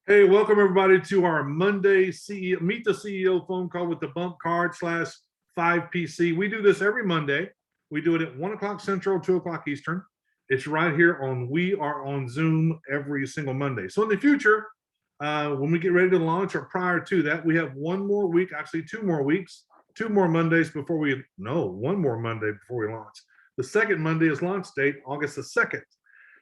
Hey, welcome everybody to our Monday CEO Meet the CEO phone call with the bump card slash 5PC. We do this every Monday. We do it at 1 o'clock Central, 2 o'clock Eastern. It's right here on, we are on Zoom every single Monday. So in the future, when we get ready to launch or prior to that, we have one more week, actually 2 more weeks, 2 more Mondays before we, no, 1 more Monday before we launch. The second Monday is launch date, August the 2nd.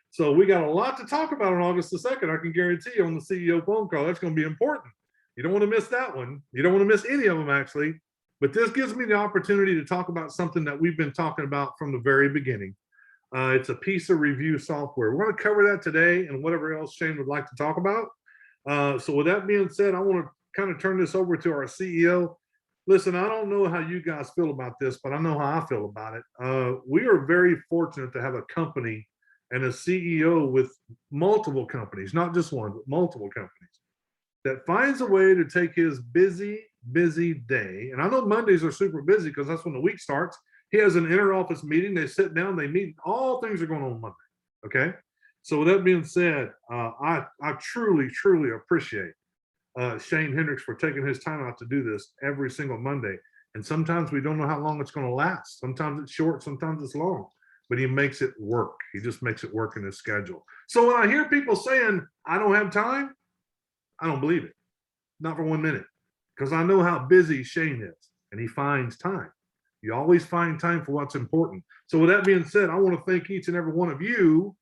So we got a lot to talk about on August the 2nd. I can guarantee you on the CEO phone call, that's going to be important. You don't want to miss that one. You don't want to miss any of them, actually. But this gives me the opportunity to talk about something that we've been talking about from the very beginning. It's a piece of review software. We're going to cover that today and whatever else Shane would like to talk about. So with that being said, I want to kind of turn this over to our CEO. Listen, I don't know how you guys feel about this, but I know how I feel about it. We are very fortunate to have a company and a CEO with multiple companies, not just one, but multiple companies, that finds a way to take his busy day. And I know Mondays are super busy because that's when the week starts. He has an inter-office meeting. They sit down, they meet. All things are going on Monday. Okay. So with that being said, I truly appreciate Shane Hendrix for taking his time out to do this every single Monday. And sometimes we don't know how long it's going to last. Sometimes it's short, sometimes it's long. But he makes it work. He just makes it work in his schedule. So when I hear people saying, I don't have time, I don't believe it. Not for 1 minute. Because I know how busy Shane is. And he finds time. You always find time for what's important. So with that being said, I want to thank each and every one of you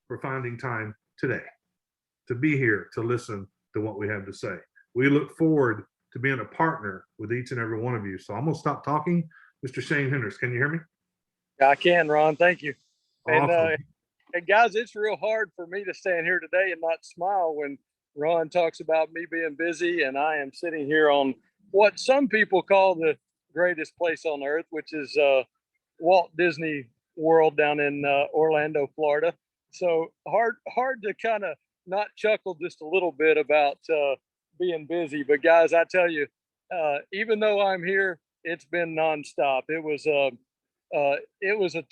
for finding time today to be here to listen to what we have to say. We look forward to being a partner with each and every one of you. So I'm going to stop talking. Mr. Shane Hendrix, can you hear me? I can, Ron. Thank you. Awesome. And guys, it's real hard for me to stand here today and not smile when Ron talks about me being busy, and I am sitting here on what some people call the greatest place on earth, which is Walt Disney World down in Orlando, Florida. So hard to kind of not chuckle just a little bit about being busy. But guys, I tell you, even though I'm here, it's been nonstop. It was a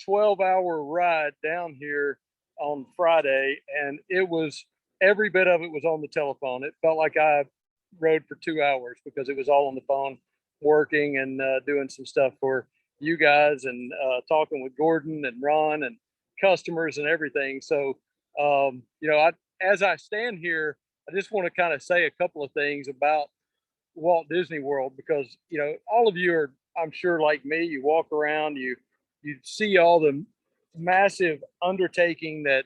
12-hour ride down here on Friday, and it was every bit of it was on the telephone. It felt like I rode for 2 hours because it was all on the phone, working and doing some stuff for you guys and talking with Gordon and Ron and customers and everything. So, as I stand here, I just want to kind of say a couple of things about Walt Disney World because, all of you are, I'm sure, like me, you walk around, you see all the massive undertaking that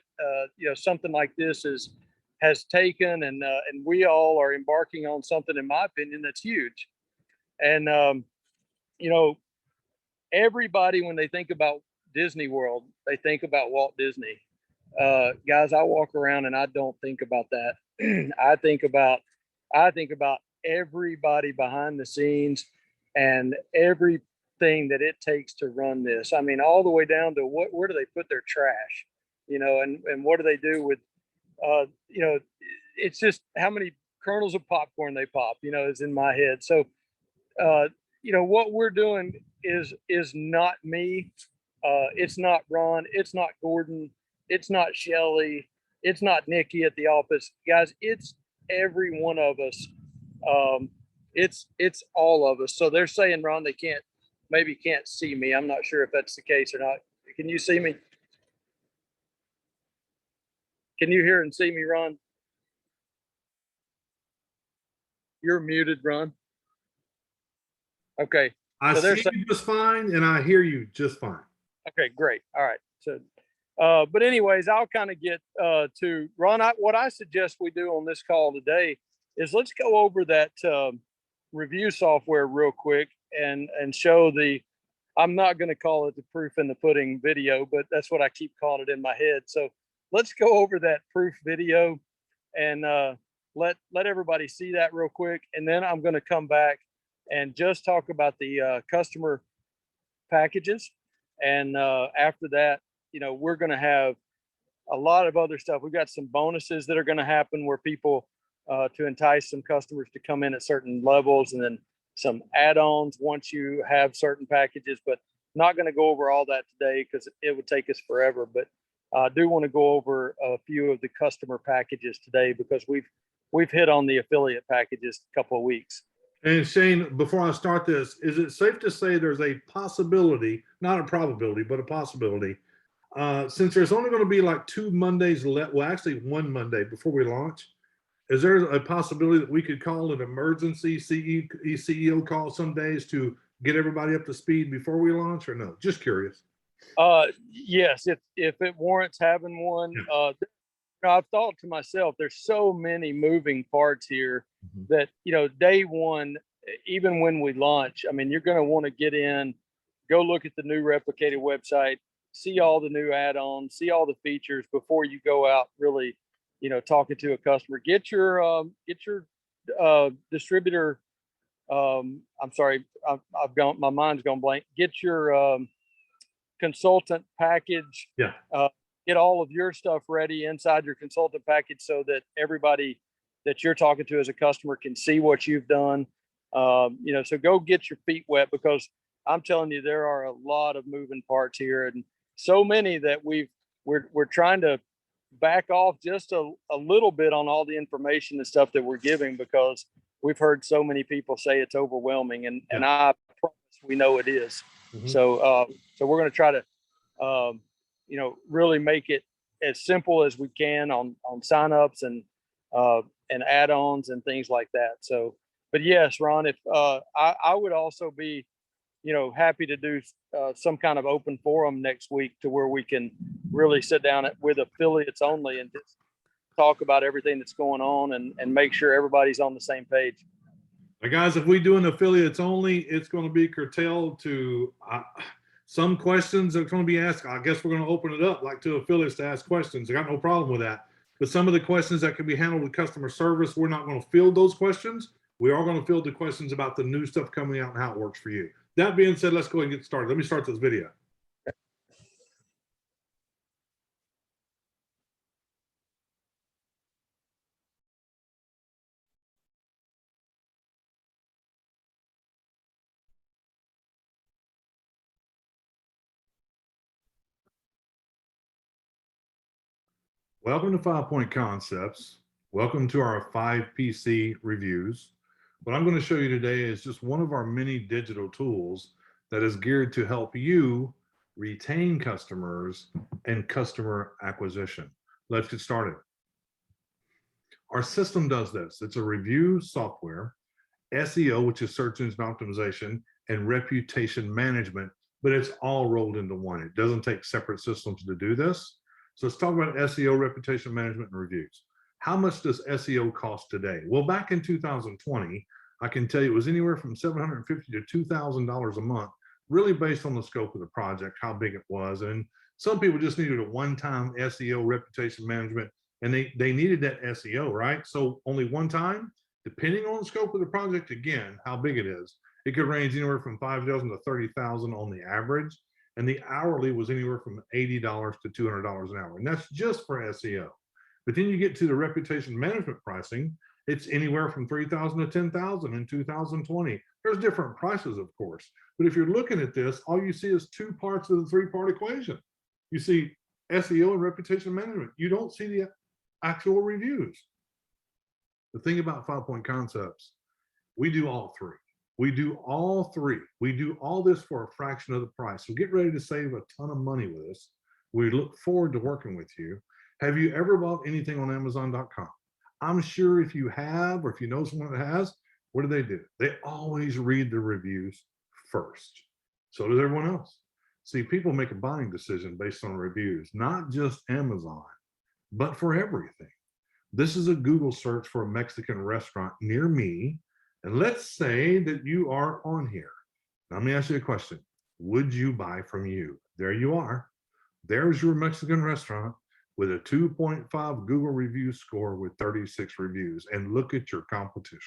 something like this has taken, and we all are embarking on something, in my opinion, that's huge. And everybody, when they think about Disney World, they think about Walt Disney. Guys, I walk around and I don't think about that. I think about everybody behind the scenes and everything that it takes to run this. I mean, all the way down to where do they put their trash, and what do they do with, it's just how many kernels of popcorn they pop, is in my head. So, what we're doing is not me. It's not Ron. It's not Gordon. It's not Shelly. It's not Nikki at the office. Guys, it's every one of us. It's all of us. So they're saying, Ron, they maybe can't see me. I'm not sure if that's the case or not. Can you see me? Can you hear and see me, Ron? You're muted, Ron. Okay. I see you just fine, and I hear you just fine. Okay, great. All right. So, but anyways, I'll kind of get to Ron. What I suggest we do on this call today is let's go over that review software real quick and show I'm not going to call it the proof in the pudding video, but that's what I keep calling it in my head. So let's go over that proof video and let everybody see that real quick. And then I'm going to come back and just talk about the customer packages. And after that, we're going to have a lot of other stuff. We've got some bonuses that are going to happen where people to entice some customers to come in at certain levels, and then some add-ons once you have certain packages, but not going to go over all that today because it would take us forever. But I do want to go over a few of the customer packages today because we've we've hit on the affiliate packages a couple of weeks. And Shane, before I start this, is it safe to say there's a possibility, not a probability, but a possibility, since there's only going to be like 2 Mondays left, well, actually 1 Monday before we launch, is there a possibility that we could call an emergency CEO call some days to get everybody up to speed before we launch, or no? Just curious. Yes, if it warrants having one. I've thought to myself, there's so many moving parts here that, day one, even when we launch, I mean, you're going to want to get in, go look at the new replicated website, see all the new add-ons, see all the features before you go out really, talking to a customer. Get your distributor. I'm sorry, my mind's gone blank. Get your consultant package. Yeah. Get all of your stuff ready inside your consultant package so that everybody that you're talking to as a customer can see what you've done. So go get your feet wet, because I'm telling you, there are a lot of moving parts here, and so many that we're trying to back off just a little bit on all the information and stuff that we're giving, because we've heard so many people say it's overwhelming, and I promise we know it is. So we're going to try to really make it as simple as we can on signups and add-ons and things like that. So, but yes, Ron, if I would also be, happy to do some kind of open forum next week to where we can really sit down with affiliates only and just talk about everything that's going on and make sure everybody's on the same page. Now, guys, if we do an affiliates only, it's going to be curtailed to some questions that are going to be asked. I guess we're going to open it up like to affiliates to ask questions. I got no problem with that. But some of the questions that can be handled with customer service, we're not going to field those questions. We are going to field the questions about the new stuff coming out and how it works for you. That being said, let's go ahead and get started. Let me start this video. Welcome to 5 Point Concepts. Welcome to our 5 PC reviews. What I'm going to show you today is just one of our many digital tools that is geared to help you retain customers and customer acquisition. Let's get started. Our system does this. It's a review software, SEO, which is search engine optimization, and reputation management, but it's all rolled into one. It doesn't take separate systems to do this. So let's talk about SEO, reputation management, and reviews. How much does SEO cost today? Well, back in 2020, I can tell you it was anywhere from $750 to $2,000 a month, really based on the scope of the project, how big it was. And some people just needed a one-time SEO, reputation management, and they needed that SEO, right? So only one time, depending on the scope of the project, again, how big it is. It could range anywhere from $5,000 to $30,000 on the average. And the hourly was anywhere from $80 to $200 an hour. And that's just for SEO. But then you get to the reputation management pricing, it's anywhere from $3,000 to $10,000 in 2020. There's different prices, of course. But if you're looking at this, all you see is 2 parts of the 3-part equation. You see SEO and reputation management. You don't see the actual reviews. The thing about 5 Point Concepts, we do all 3. We do all 3. We do all this for a fraction of the price. So get ready to save a ton of money with us. We look forward to working with you. Have you ever bought anything on Amazon.com? I'm sure if you have, or if you know someone that has, what do? They always read the reviews first. So does everyone else. See, people make a buying decision based on reviews, not just Amazon, but for everything. This is a Google search for a Mexican restaurant near me. And let's say that you are on here. Now, let me ask you a question. Would you buy from you? There you are. There's your Mexican restaurant with a 2.5 Google review score with 36 reviews. And look at your competition.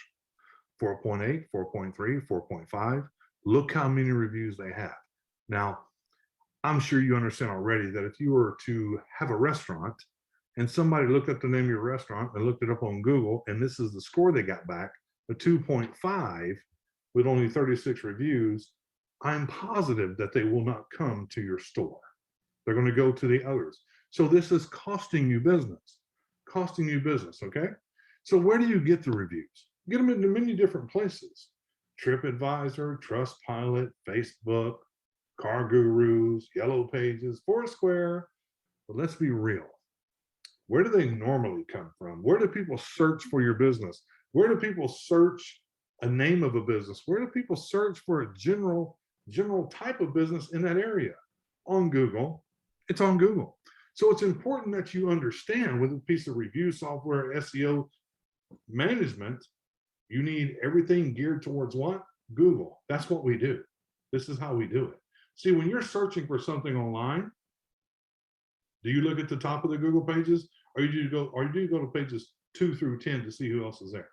4.8, 4.3, 4.5. Look how many reviews they have. Now, I'm sure you understand already that if you were to have a restaurant and somebody looked up the name of your restaurant and looked it up on Google, and this is the score they got back, a 2.5 with only 36 reviews, I'm positive that they will not come to your store. They're going to go to the others. So this is costing you business, okay? So where do you get the reviews? Get them into many different places. TripAdvisor, Trustpilot, Facebook, Car Gurus, Yellow Pages, Foursquare. But let's be real. Where do they normally come from? Where do people search for your business? Where do people search a name of a business? Where do people search for a general type of business in that area? On Google. It's on Google. So it's important that you understand with a piece of review software, SEO management, you need everything geared towards what? Google. That's what we do. This is how we do it. See, when you're searching for something online, do you look at the top of the Google pages, or do you go to pages 2 through 10 to see who else is there?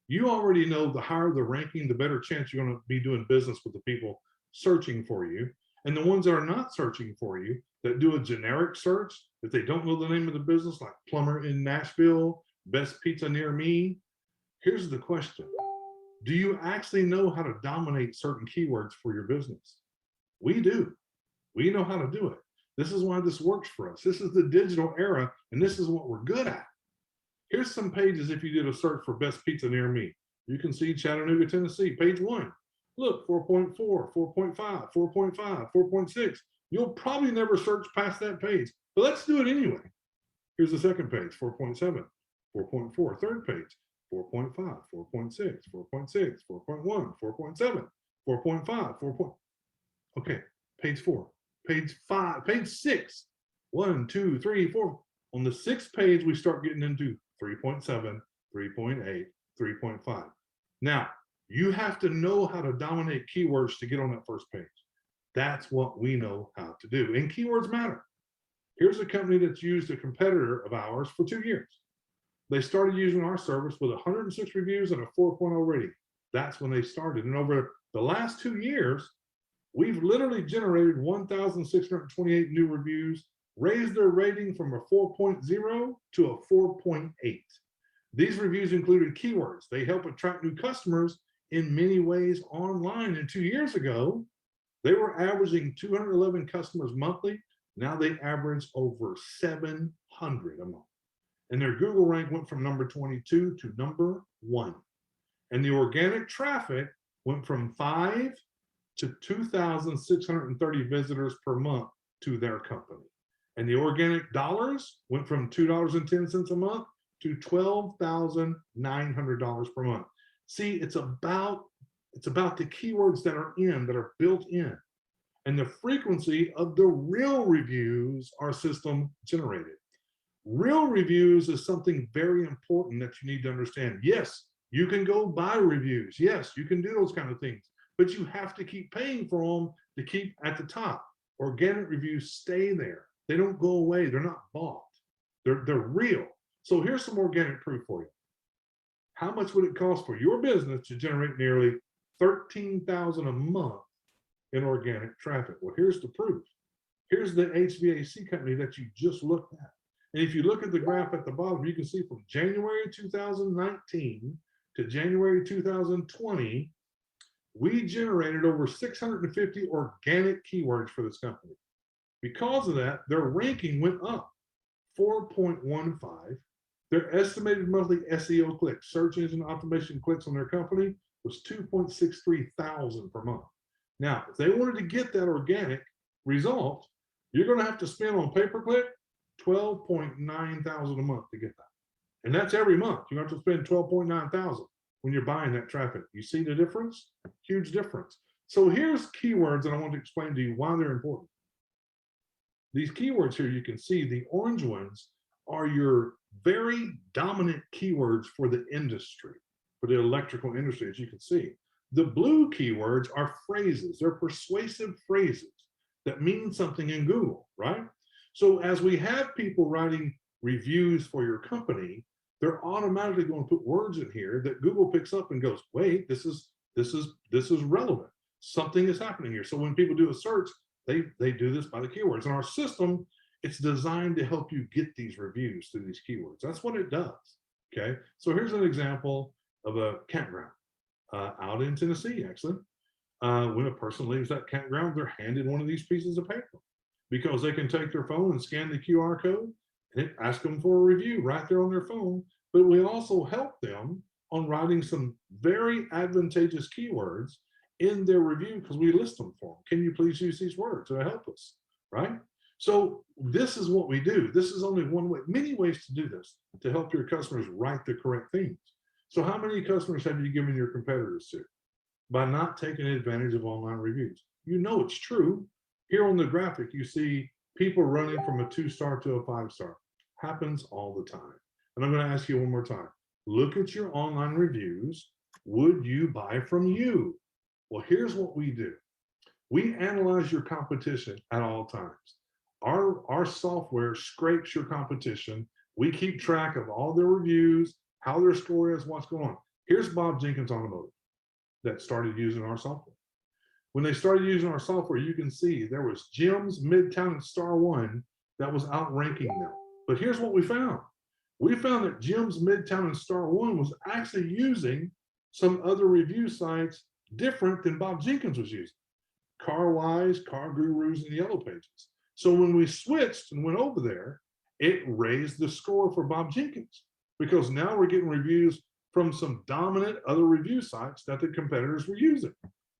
You already know the higher the ranking, the better chance you're going to be doing business with the people searching for you. And the ones that are not searching for you, that do a generic search, if they don't know the name of the business, like plumber in Nashville, best pizza near me, here's the question. Do you actually know how to dominate certain keywords for your business? We do. We know how to do it. This is why this works for us. This is the digital era, and this is what we're good at. Here's some pages if you did a search for best pizza near me. You can see Chattanooga, Tennessee, page 1. Look, 4.4, 4.5, 4.5, 4.6. You'll probably never search past that page, but let's do it anyway. Here's the second page, 4.7, 4.4, third page, 4.5, 4.6, 4.6, 4.1, 4.7, 4.5, 4. Okay, page 4, page 5, page 6. 1, 2, 3, 4. On the 6th page, we start getting into 3.7, 3.8, 3.5. Now, you have to know how to dominate keywords to get on that first page. That's what we know how to do. And keywords matter. Here's a company that's used a competitor of ours for 2 years. They started using our service with 106 reviews and a 4.0 rating. That's when they started. And over the last 2 years, we've literally generated 1,628 new reviews, raised their rating from a 4.0 to a 4.8. These reviews included keywords. They help attract new customers in many ways online. And 2 years ago, they were averaging 211 customers monthly. Now they average over 700 a month. And their Google rank went from number 22 to number 1. And the organic traffic went from 5 to 2,630 visitors per month to their company. And the organic dollars went from $2.10 a month to $12,900 per month. See, it's about the keywords that are built in, and the frequency of the real reviews our system generated. Real reviews is something very important that you need to understand. Yes, you can go buy reviews. Yes, you can do those kind of things, but you have to keep paying for them to keep at the top. Organic reviews stay there. They don't go away. They're not bought. They're real. So here's some organic proof for you. How much would it cost for your business to generate nearly $13,000 a month in organic traffic? Well, here's the proof. Here's the HVAC company that you just looked at. And if you look at the graph at the bottom, you can see from January 2019 to January 2020, we generated over 650 organic keywords for this company. Because of that, their ranking went up 4.15. Their estimated monthly SEO clicks, search engine optimization clicks on their company, was 2.63 thousand per month. Now, if they wanted to get that organic result, you're going to have to spend on pay-per-click 12.9 thousand a month to get that. And that's every month. You're going to have to spend 12.9 thousand when you're buying that traffic. You see the difference? Huge difference. So here's keywords, and I want to explain to you why they're important. These keywords here, you can see the orange ones are your very dominant keywords for the industry, for the electrical industry, as you can see. The blue keywords are phrases. They're persuasive phrases that mean something in Google, right? So as we have people writing reviews for your company, they're automatically going to put words in here that Google picks up and goes, wait, this is relevant. Something is happening here. So when people do a search, they do this by the keywords. And our system, it's designed to help you get these reviews through these keywords. That's what it does, okay? So here's an example of a campground out in Tennessee, actually. When a person leaves that campground, they're handed one of these pieces of paper because they can take their phone and scan the QR code and it asks them for a review right there on their phone. but we also help them on writing some very advantageous keywords in their review because we list them for them. Can you please use these words to help us, right? So this is what we do. This is only one way, many ways to do this, to help your customers write the correct things. So how many customers have you given your competitors to by not taking advantage of online reviews? You know it's true. Here on the graphic, you see people running from a 2-star to a 5-star. Happens all the time. And I'm going to ask you one more time. Look at your online reviews. Would you buy from you? Well, here's what we do. We analyze your competition at all times. Our software scrapes your competition. We keep track of all their reviews, how their score is, what's going on. Here's Bob Jenkins Automotive that started using our software. When they started using our software, you can see there was Jim's, Midtown, and Star One that was outranking them. But here's what we found. We found that Jim's, Midtown, and Star One was actually using some other review sites different than Bob Jenkins was using. CarWise, Car Gurus, and Yellow Pages. So when we switched and went over there, it raised the score for Bob Jenkins because now we're getting reviews from some dominant other review sites that the competitors were using.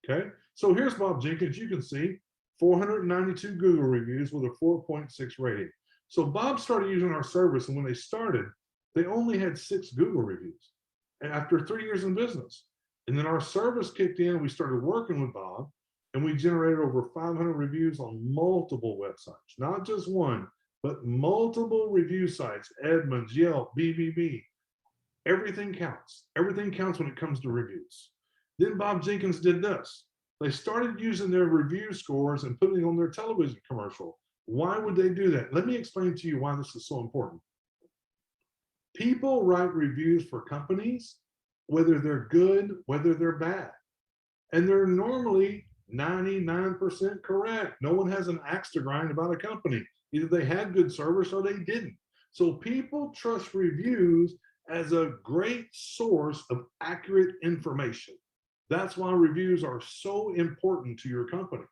Okay, so here's Bob Jenkins. You can see 492 Google reviews with a 4.6 rating. So Bob started using our service, and when they started, they only had 6 Google reviews after 3 years in business. And then our service kicked in, and we started working with Bob, and we generated over 500 reviews on multiple websites, not just one, but multiple review sites, Edmunds, Yelp, BBB. Everything counts. Everything counts when it comes to reviews. Then Bob Jenkins did this. They started using their review scores and putting it on their television commercial. Why would they do that? Let me explain to you why this is so important. People write reviews for companies, whether they're good, whether they're bad. And they're normally 99% correct. No one has an axe to grind about a company. Either they had good service or they didn't. So people trust reviews as a great source of accurate information. That's why reviews are so important to your company.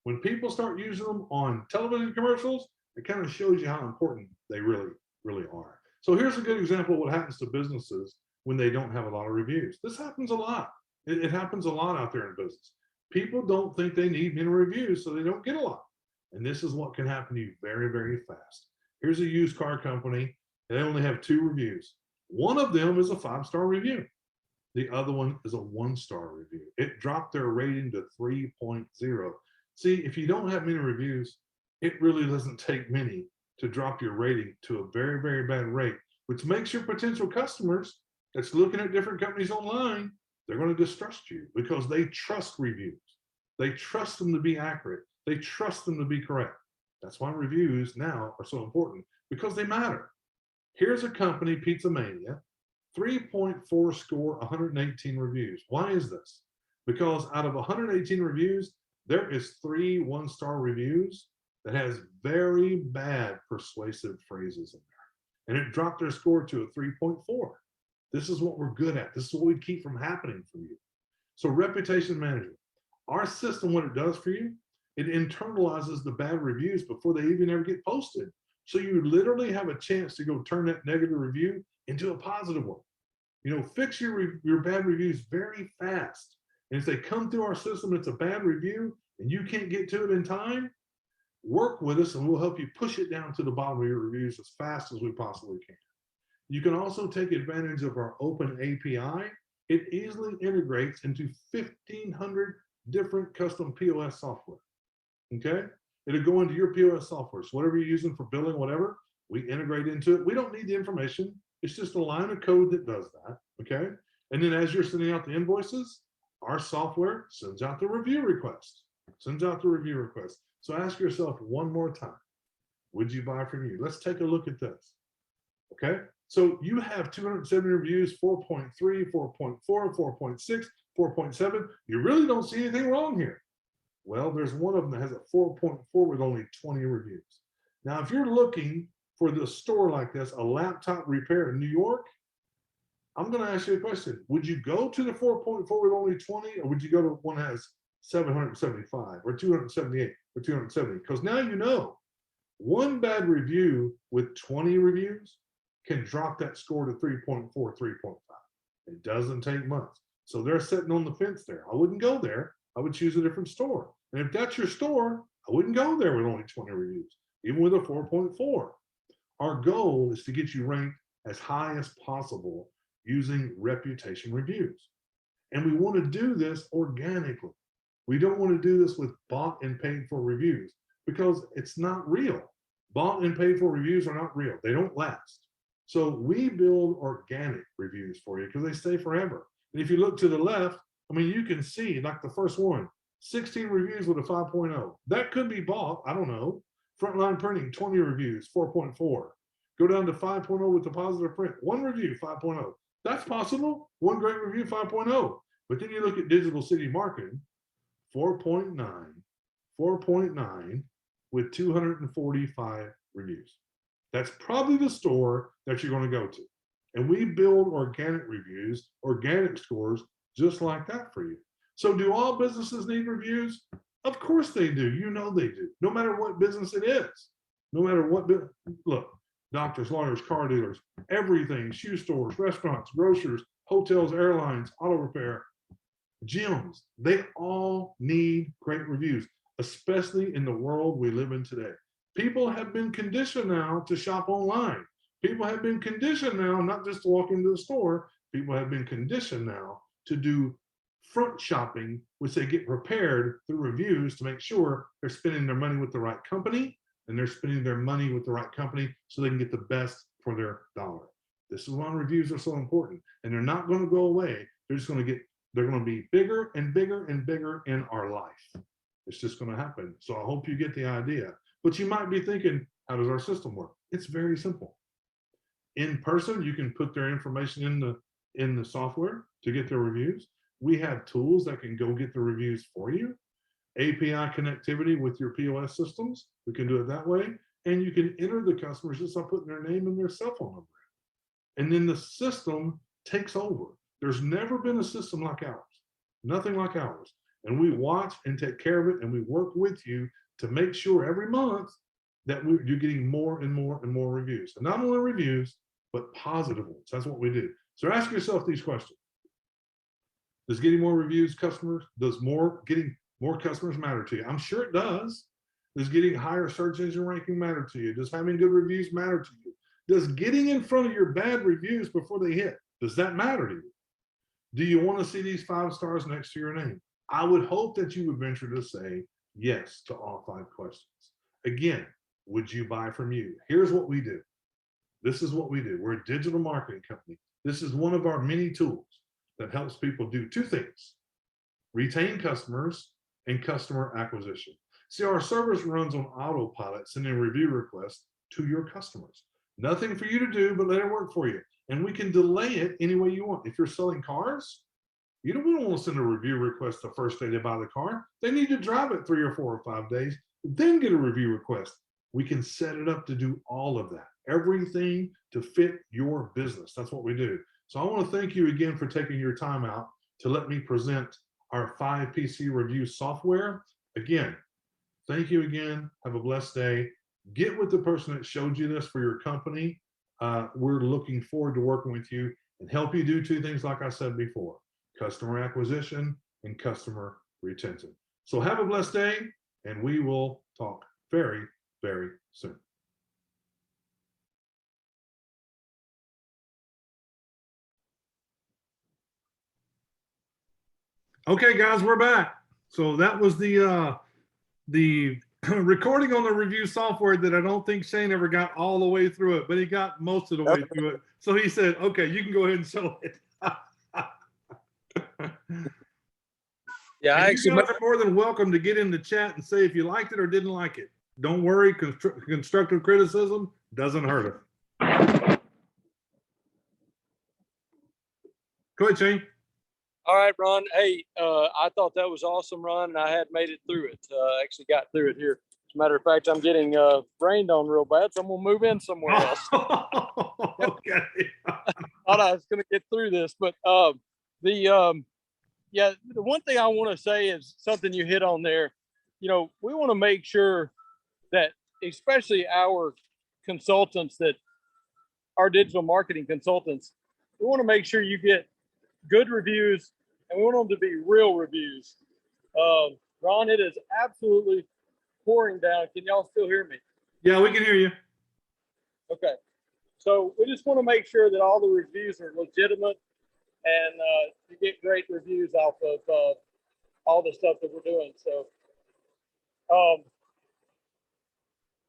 When people start using them on television commercials, it kind of shows you how important they really, really are. So here's a good example of what happens to businesses when they don't have a lot of reviews. This happens a lot. It happens a lot out there in business. People don't think they need many reviews, so they don't get a lot. And this is what can happen to you very, very fast. Here's a used car company. They only have 2 reviews. One of them is a 5-star review. The other one is a 1-star review. It dropped their rating to 3.0. See, if you don't have many reviews, it really doesn't take many to drop your rating to a very, very bad rate, which makes your potential customers that's looking at different companies online, they're going to distrust you because they trust reviews. They trust them to be accurate. They trust them to be correct. That's why reviews now are so important because they matter. Here's a company, Pizza Mania, 3.4 score, 118 reviews. Why is this? Because out of 118 reviews, there is 3 1-star reviews that has very bad persuasive phrases in there. And it dropped their score to a 3.4. This is what we're good at. This is what we keep from happening for you. So reputation management. Our system, what it does for you, it internalizes the bad reviews before they even ever get posted. So you literally have a chance to go turn that negative review into a positive one. You know, fix your bad reviews very fast. And if they come through our system, it's a bad review and you can't get to it in time, work with us and we'll help you push it down to the bottom of your reviews as fast as we possibly can. You can also take advantage of our open API. It easily integrates into 1,500 different custom POS software. Okay? It'll go into your POS software. So whatever you're using for billing, whatever, we integrate into it. We don't need the information. It's just a line of code that does that. Okay? And then as you're sending out the invoices, our software sends out the review request. So ask yourself one more time, would you buy from you? Let's take a look at this. Okay? So you have 270 reviews, 4.3, 4.4, 4.6, 4.7. You really don't see anything wrong here. Well, there's one of them that has a 4.4 with only 20 reviews. Now, if you're looking for the store like this, a laptop repair in New York, I'm going to ask you a question. Would you go to the 4.4 with only 20, or would you go to one that has 775 or 278 or 270? Because now you know one bad review with 20 reviews can drop that score to 3.4, 3.5. It doesn't take much. So they're sitting on the fence there. I wouldn't go there. I would choose a different store. And if that's your store, I wouldn't go there with only 20 reviews, even with a 4.4. Our goal is to get you ranked as high as possible using reputation reviews. And we want to do this organically. We don't want to do this with bought and paid for reviews because it's not real. Bought and paid for reviews are not real. They don't last. So we build organic reviews for you because they stay forever. And if you look to the left, I mean, you can see like the first one, 16 reviews with a 5.0. That could be bought. I don't know. Frontline Printing, 20 reviews, 4.4. Go down to 5.0 with the positive print. One review, 5.0. That's possible. One great review, 5.0. But then you look at Digital City Marketing, 4.9, 4.9 with 245 reviews. That's probably the store that you're going to go to. And we build organic reviews, organic scores, just like that for you. So do all businesses need reviews? Of course they do. You know they do. No matter what business it is. No matter what, look, doctors, lawyers, car dealers, everything, shoe stores, restaurants, grocers, hotels, airlines, auto repair, gyms, they all need great reviews, especially in the world we live in today. People have been conditioned now to shop online. People have been conditioned now not just to walk into the store. People have been conditioned now to do front shopping, which they get prepared through reviews to make sure they're spending their money with the right company and they're spending their money with the right company so they can get the best for their dollar. This is why reviews are so important, and they're not going to go away. They're just going to they're going to be bigger and bigger and bigger in our life. It's just going to happen. So I hope you get the idea. But you might be thinking, how does our system work? It's very simple. In person, you can put their information in the software to get their reviews. We have tools that can go get the reviews for you. API connectivity with your POS systems. We can do it that way. And you can enter the customers just by putting their name and their cell phone number in. And then the system takes over. There's never been a system like ours, nothing like ours. And we watch and take care of it, and we work with you to make sure every month that you're getting more and more and more reviews. And not only reviews, but positive ones. That's what we do. So ask yourself these questions. Does getting more reviews, customers, does getting more customers matter to you? I'm sure it does. Does getting higher search engine ranking matter to you? Does having good reviews matter to you? Does getting in front of your bad reviews before they hit, does that matter to you? Do you want to see these 5 stars next to your name? I would hope that you would venture to say yes to all 5 questions. Again, would you buy from you? Here's what we do. This is what we do. We're a digital marketing company. This is one of our many tools that helps people do 2 things: retain customers and customer acquisition. See, our service runs on autopilot, sending review requests to your customers. Nothing for you to do, but let it work for you. And we can delay it any way you want. If you're selling cars, we don't want to send a review request the first day they buy the car. They need to drive it 3 or 4 or 5 days, then get a review request. We can set it up to do all of that. Everything to fit your business. That's what we do. So I want to thank you again for taking your time out to let me present our 5PC review software. Again, thank you again. Have a blessed day. Get with the person that showed you this for your company. We're looking forward to working with you and help you do 2 things like I said before: customer acquisition and customer retention. So have a blessed day, and we will talk very, very soon. Okay, guys, we're back. So that was the recording on the review software that I don't think Shane ever got all the way through it, but he got most of the way through it. So he said, okay, you can go ahead and show it. Yeah, I actually, you guys are more than welcome to get in the chat and say if you liked it or didn't like it. Don't worry, constructive criticism doesn't hurt us. Go ahead, Shane. all right, Ron. Hey, I thought that was awesome, Ron, and I had made it through it. Actually got through it here. As a matter of fact, I'm getting rained on real bad, so I'm gonna move in somewhere else. Okay. Thought I was gonna get through this, but yeah, the one thing I want to say is something you hit on there. You know, we want to make sure that, especially our consultants, that our digital marketing consultants, we want to make sure you get good reviews, and we want them to be real reviews. Ron, it is absolutely pouring down. Can y'all still hear me? Yeah, we can hear you. Okay. So we just want to make sure that all the reviews are legitimate, and you get great reviews off of all the stuff that we're doing. So,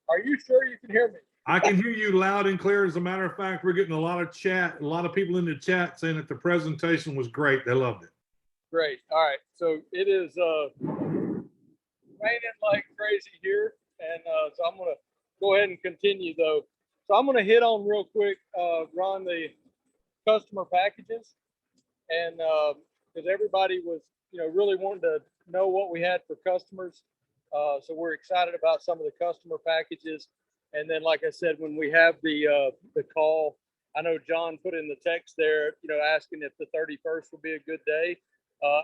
are you sure you can hear me? I can hear you loud and clear. As a matter of fact, we're getting a lot of chat, a lot of people in the chat saying that the presentation was great. They loved it. Great. All right. So it is raining like crazy here. And so I'm going to go ahead and continue though. So I'm going to hit on real quick, Ron, the customer packages. And because everybody was, really wanting to know what we had for customers. So we're excited about some of the customer packages. And then, like I said, when we have the call, I know John put in the text there, asking if the 31st would be a good day.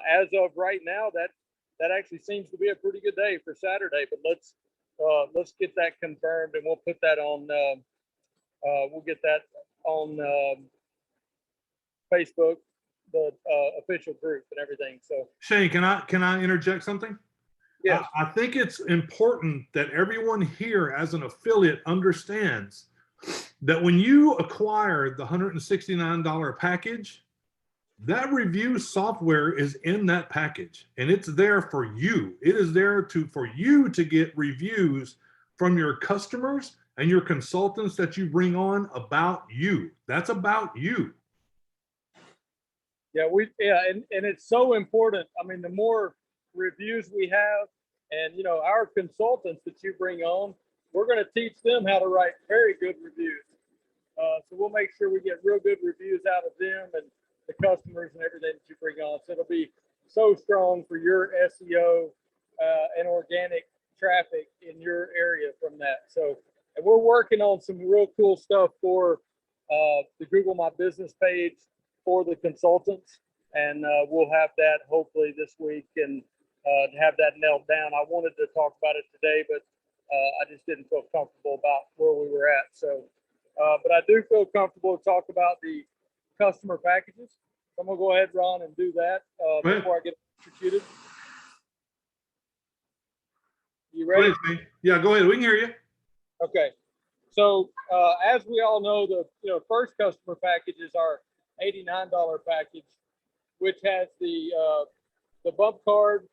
As of right now, that actually seems to be a pretty good day for Saturday. But let's get that confirmed, and we'll put that on. We'll get that on Facebook, the official group, and everything. So Shane, can I interject something? Yes. I think it's important that everyone here as an affiliate understands that when you acquire the $169 package, that review software is in that package, and it's there for you. It is there for you to get reviews from your customers and your consultants that you bring on about you. That's about you. Yeah, and it's so important. I mean, the more reviews we have, and our consultants that you bring on, we're going to teach them how to write very good reviews. So we'll make sure we get real good reviews out of them and the customers and everything that you bring on. So it'll be so strong for your SEO and organic traffic in your area from that. So, and we're working on some real cool stuff for the Google My Business page for the consultants, and we'll have that hopefully this week and have that nailed down. I wanted to talk about it today, but I just didn't feel comfortable about where we were at. So, but I do feel comfortable to talk about the customer packages. So I'm gonna go ahead, Ron, and do that before I get executed. You ready? Yeah, go ahead. We can hear you. Okay. So as we all know, the first customer package is our $89 package, which has the bump card,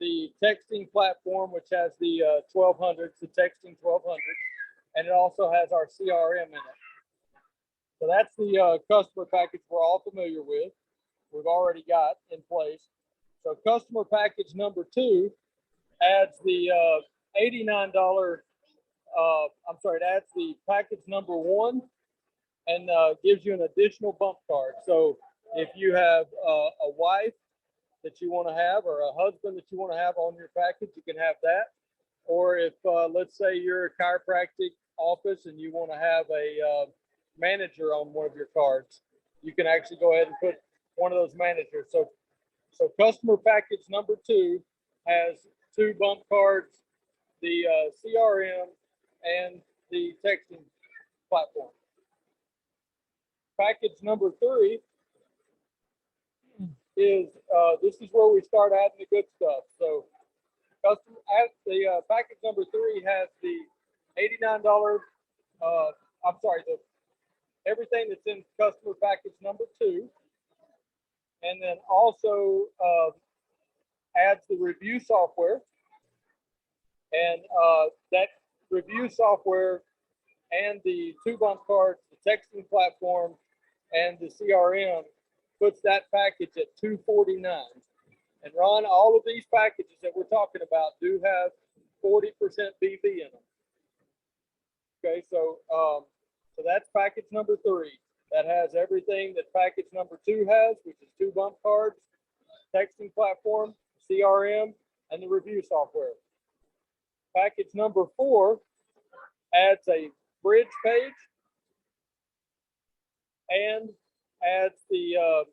the texting platform, which has the 1200s, the texting 1200s, and it also has our CRM in it. So that's the customer package we're all familiar with. We've already got in place. So customer package number 2 adds the $89. It adds the package number 1 and gives you an additional bump card. So if you have a wife that you want to have or a husband that you want to have on your package, you can have that. Or if let's say you're a chiropractic office and you want to have a manager on one of your cards, you can actually go ahead and put one of those managers. So customer package number 2 has 2 bump cards, the CRM, and the texting platform. Package number 3 is this is where we start adding the good stuff. So package number 3 has the $89. Everything that's in customer package number 2, and then also adds the review software, and that review software and the 2 bump cards, the texting platform, and the CRM puts that package at $249. And Ron, all of these packages that we're talking about do have 40% BV in them. Okay, so that's package number 3. That has everything that package number 2 has, which is 2 bump cards, texting platform, CRM, and the review software. Package number 4 adds a bridge page and adds the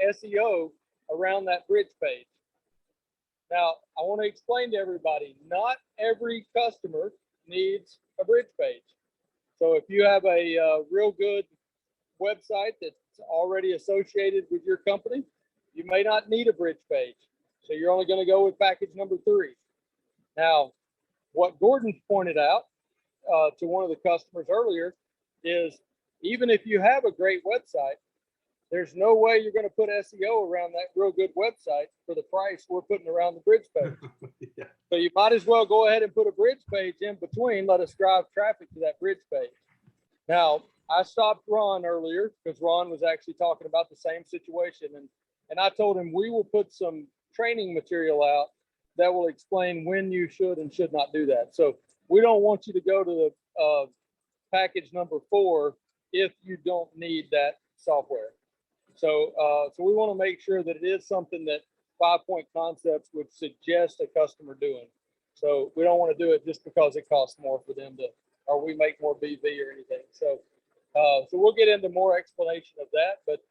SEO around that bridge page. Now, I want to explain to everybody, not every customer needs a bridge page. So if you have a real good website that's already associated with your company, you may not need a bridge page. So you're only going to go with package number 3. Now, what Gordon pointed out to one of the customers earlier is even if you have a great website, there's no way you're going to put SEO around that real good website for the price we're putting around the bridge page. Yeah. So you might as well go ahead and put a bridge page in between. Let us drive traffic to that bridge page. Now, I stopped Ron earlier because Ron was actually talking about the same situation. And I told him we will put some training material out that will explain when you should and should not do that. So we don't want you to go to the package number 4 if you don't need that software. So we want to make sure that it is something that 5-Point Concepts would suggest a customer doing. So we don't want to do it just because it costs more for them to, or we make more BV or anything. So we'll get into more explanation of that. But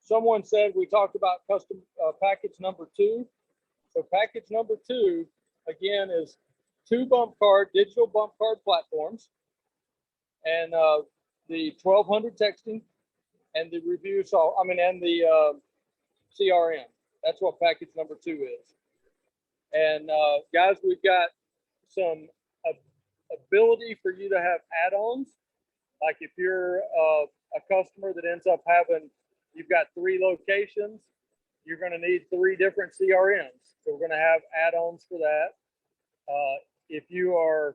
someone said we talked about custom package number 2. So package number 2 again is 2 digital bump card platforms, and the 1200 texting, and the review. So and the CRM. That's what package number 2 is. And guys, we've got some ability for you to have add-ons. Like if you're a customer that ends up having, you've got 3 locations, you're going to need 3 different CRMs. So we're going to have add-ons for that. If you are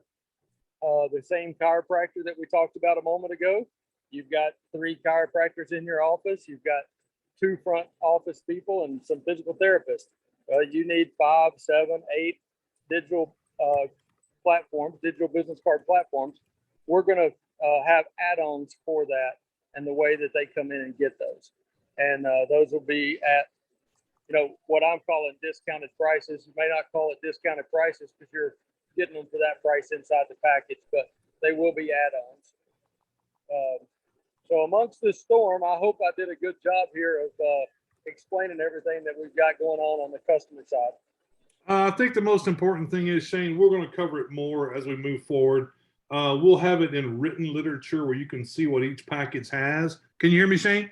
the same chiropractor that we talked about a moment ago, you've got 3 chiropractors in your office, you've got 2 front office people and some physical therapists. You need 5, 7, 8 digital platforms, digital business card platforms. We're going to have add-ons for that and the way that they come in and get those. And those will be at, what I'm calling discounted prices. You may not call it discounted prices because you're getting them for that price inside the package, but they will be add-ons. So amongst this storm, I hope I did a good job here of explaining everything that we've got going on the customer side. I think the most important thing is, Shane, we're going to cover it more as we move forward. We'll have it in written literature where you can see what each package has. Can you hear me, Shane?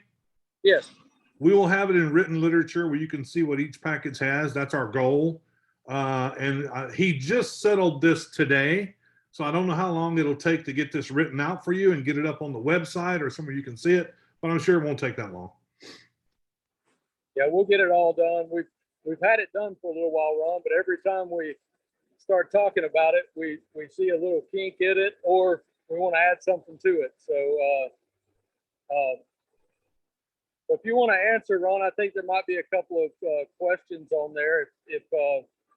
Yes. We will have it in written literature where you can see what each package has. That's our goal. And he just settled this today. So I don't know how long it'll take to get this written out for you and get it up on the website or somewhere you can see it, but I'm sure it won't take that long. Yeah, we'll get it all done. We've had it done for a little while, Ron, but every time we start talking about it, we see a little kink in it, or we want to add something to it. So if you want to answer, Ron, I think there might be a couple of questions on there.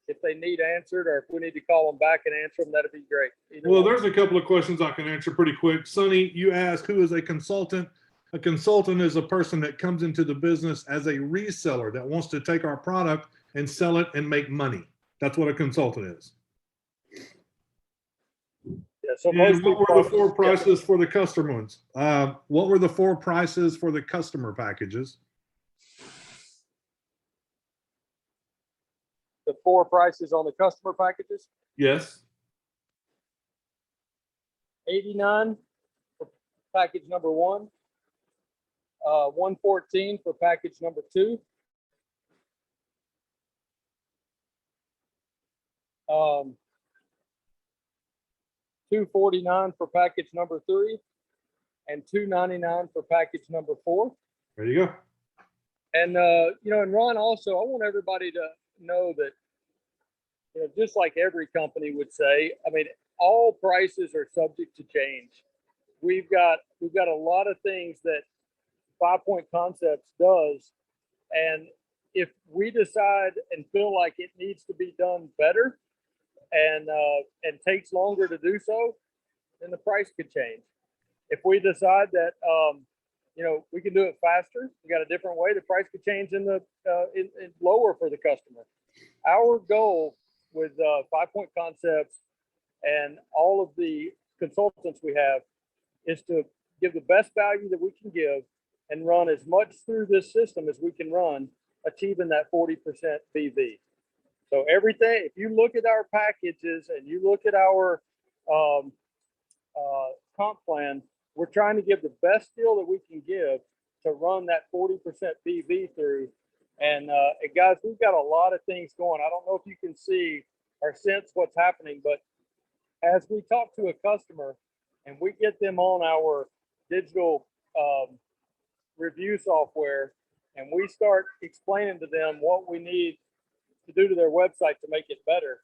If they need answered, or if we need to call them back and answer them, that'd be great. Well, there's a couple of questions I can answer pretty quick. Sonny, you asked, who is a consultant? A consultant is a person that comes into the business as a reseller that wants to take our product and sell it and make money. That's what a consultant is. Yeah, so and what were the 4 prices for the customer ones? What were the 4 prices for the customer packages? The 4 prices on the customer packages? Yes. $89 for package number 1. $114 for package number 2. $249 for package number 3, and $299 for package number 4. There you go. And and Ron, also, I want everybody to know that, just like every company would say, all prices are subject to change. We've got a lot of things that 5-Point Concepts does, and if we decide and feel like it needs to be done better and takes longer to do so, then the price could change. If we decide that we can do it faster, we got a different way, the price could change in lower for the customer. Our goal with 5-Point Concepts and all of the consultants we have is to give the best value that we can give and run as much through this system as we can run, achieving that 40% BV. So everything, if you look at our packages and you look at our comp plan, we're trying to give the best deal that we can give to run that 40% PV through. And guys, we've got a lot of things going. I don't know if you can see or sense what's happening, but as we talk to a customer and we get them on our digital review software, and we start explaining to them what we need to do to their website to make it better,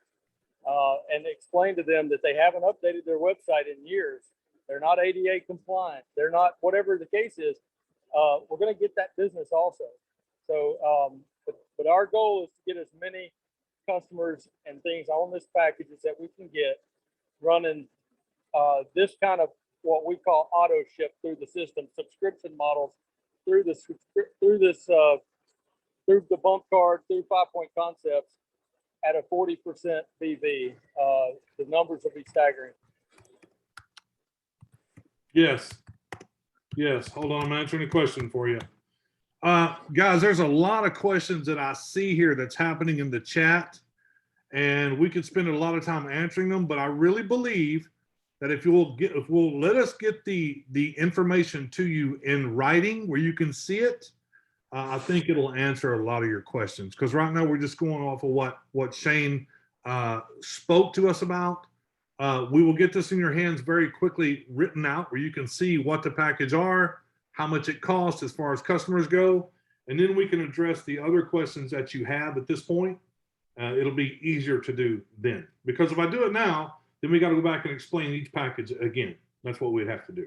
and explain to them that they haven't updated their website in years, they're not ADA compliant, they're not, whatever the case is, we're going to get that business also. So, but our goal is to get as many customers and things on this packages that we can get running this kind of what we call auto ship through the system, subscription models through the bump card, through 5-Point Concepts at a 40% BV. The numbers will be staggering. Yes. Yes. Hold on. I'm answering a question for you. Guys, there's a lot of questions that I see here that's happening in the chat, and we could spend a lot of time answering them, but I really believe that if we'll let us get the information to you in writing where you can see it, I think it'll answer a lot of your questions. Because right now we're just going off of what Shane spoke to us about. We will get this in your hands very quickly written out where you can see what the package are, how much it costs as far as customers go, and then we can address the other questions that you have at this point. It'll be easier to do then. Because if I do it now, then we got to go back and explain each package again. That's what we'd have to do.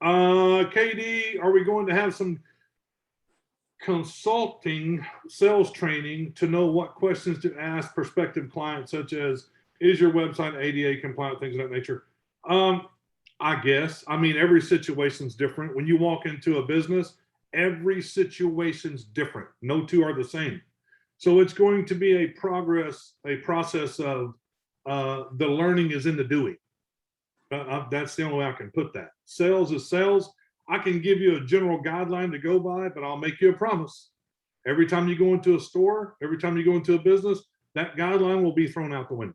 KD, are we going to have some consulting sales training to know what questions to ask prospective clients, such as, is your website ADA compliant, things of that nature? I guess. I mean, every situation's different. When you walk into a business, every situation's different. No two are the same. So it's going to be a process of the learning is in the doing. That's the only way I can put that. Sales is sales. I can give you a general guideline to go by, but I'll make you a promise. Every time you go into a store, every time you go into a business, that guideline will be thrown out the window.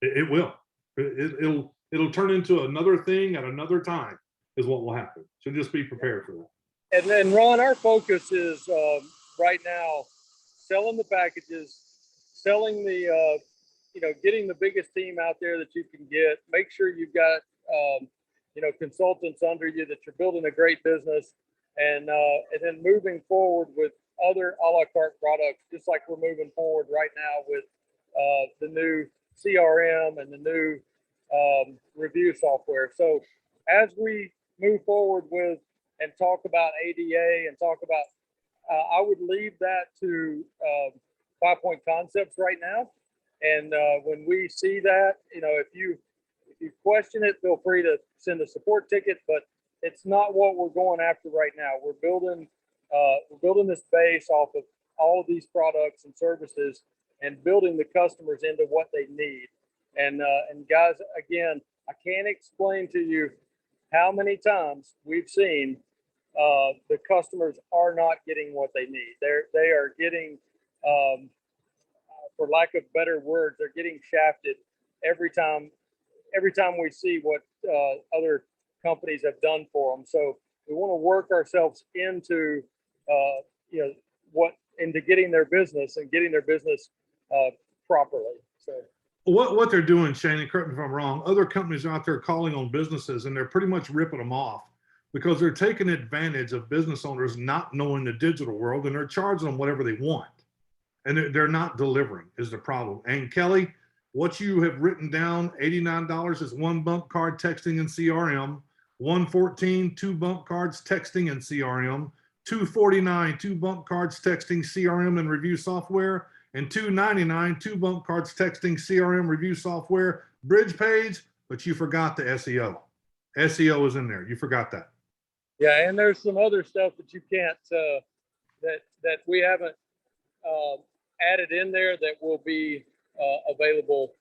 It will. It'll turn into another thing at another time is what will happen. So just be prepared for that. And then Ron, our focus is right now selling the packages, selling the getting the biggest team out there that you can get. Make sure you've got consultants under you, that you're building a great business, and then moving forward with other a la carte products, just like we're moving forward right now with the new CRM and the new review software. So as we move forward with and talk about ADA and talk about, I would leave that to 5-Point Concepts right now. And when we see that, if you question it, feel free to send a support ticket, but it's not what we're going after right now. We're building this base off of all of these products and services and building the customers into what they need. And guys, again, I can't explain to you how many times we've seen the customers are not getting what they need. They are getting, for lack of better words, they're getting shafted every time we see what other companies have done for them. So we want to work ourselves into into getting their business and getting their business properly. So what they're doing, Shane, and correct me if I'm wrong, other companies are out there calling on businesses and they're pretty much ripping them off because they're taking advantage of business owners not knowing the digital world, and they're charging them whatever they want. And they're not delivering is the problem. And Kelly, what you have written down, $89 is one bump card texting and CRM, $114, 2 bump cards texting and CRM, $249, 2 bump cards texting CRM and review software, and $299, 2 bump cards texting CRM review software, bridge page, but you forgot the SEO. SEO is in there. You forgot that. Yeah, and there's some other stuff that you can't, that we haven't added in there that will be available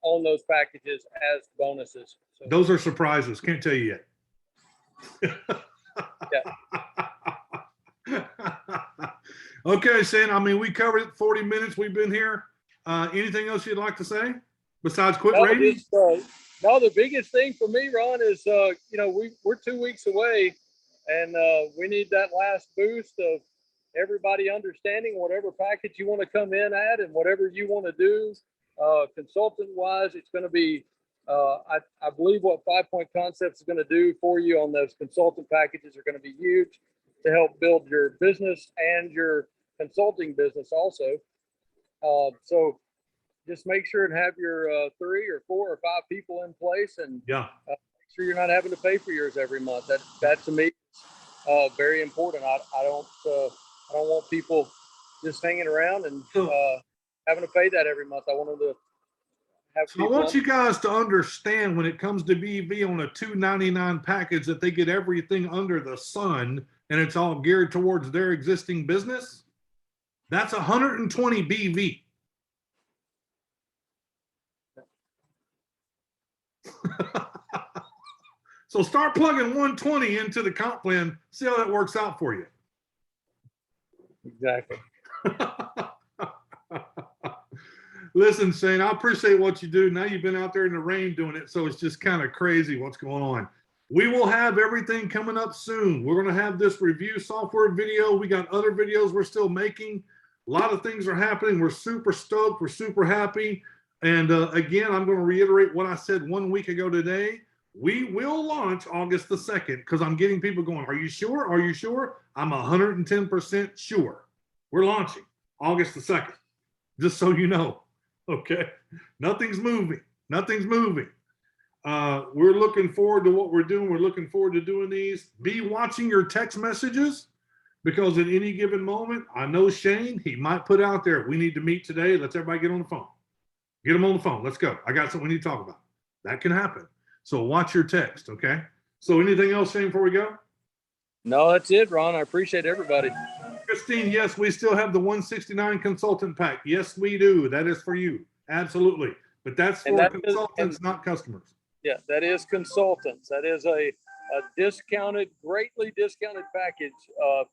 on those packages as bonuses. So, those are surprises. Can't tell you yet. Yeah. Okay, Shane, I mean, we covered it 40 minutes. We've been here. Anything else you'd like to say besides quit No, rating? no, the biggest thing for me, Ron, is we're 2 weeks away, and we need that last boost of everybody understanding whatever package you want to come in at and whatever you want to do. Consultant wise, it's going to be I believe what 5 Point Concepts is going to do for you on those consultant packages are going to be huge to help build your business and your consulting business also. So just make sure and have your 3 or 4 or 5 people in place, and Yeah. make sure you're not having to pay for yours every month. That to me is very important. I don't want people just hanging around and having to pay that every month. I want them to have. So I want you guys to understand when it comes to BV on a $2.99 package that they get everything under the sun and it's all geared towards their existing business. That's 120 BV. So start plugging 120 into the comp plan. See how that works out for you. Exactly. Listen, Shane, I appreciate what you do. Now you've been out there in the rain doing it, so it's just kind of crazy what's going on. We will have everything coming up soon. We're going to have this review software video. We got other videos we're still making. A lot of things are happening. We're super stoked. We're super happy. And again, I'm going to reiterate what I said 1 week ago today. We will launch August the 2nd because I'm getting people going, are you sure? Are you sure? I'm 110% sure. We're launching August the 2nd, just so you know. Okay. Nothing's moving. Nothing's moving. We're looking forward to what we're doing. We're looking forward to doing these. Be watching your text messages because at any given moment, I know Shane, he might put out there, we need to meet today. Let's everybody get on the phone. Get them on the phone. Let's go. I got something we need to talk about. That can happen. So watch your text. Okay. So anything else, Shane, before we go? No, that's it, Ron. I appreciate everybody. Christine, yes, we still have the 169 consultant pack. Yes, we do. That is for you. Absolutely. But that's for consultants, not customers. Yeah, that is consultants. That is a discounted, greatly discounted package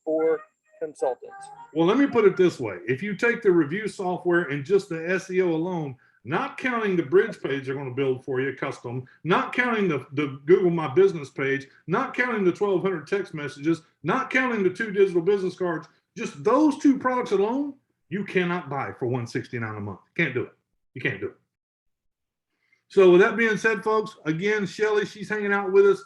for consultants. Well, let me put it this way. If you take the review software and just the SEO alone, not counting the bridge page they're going to build for you custom, not counting the Google My Business page, not counting the 1,200 text messages, not counting the 2 digital business cards, just those 2 products alone, you cannot buy for $169 a month. Can't do it. You can't do it. So with that being said, folks, again, Shelly, she's hanging out with us.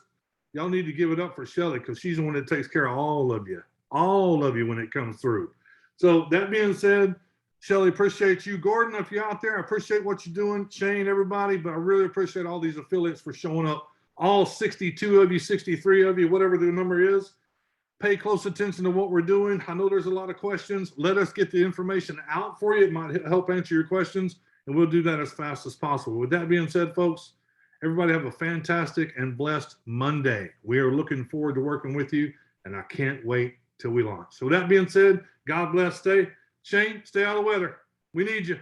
Y'all need to give it up for Shelly because she's the one that takes care of all of you when it comes through. So that being said, Shelly, appreciate you. Gordon, if you're out there, I appreciate what you're doing. Shane, everybody, but I really appreciate all these affiliates for showing up. All 62 of you, 63 of you, whatever the number is. Pay close attention to what we're doing. I know there's a lot of questions. Let us get the information out for you. It might help answer your questions, and we'll do that as fast as possible. With that being said, folks, everybody have a fantastic and blessed Monday. We are looking forward to working with you, and I can't wait till we launch. So with that being said, God bless. Shane, stay out of the weather. We need you.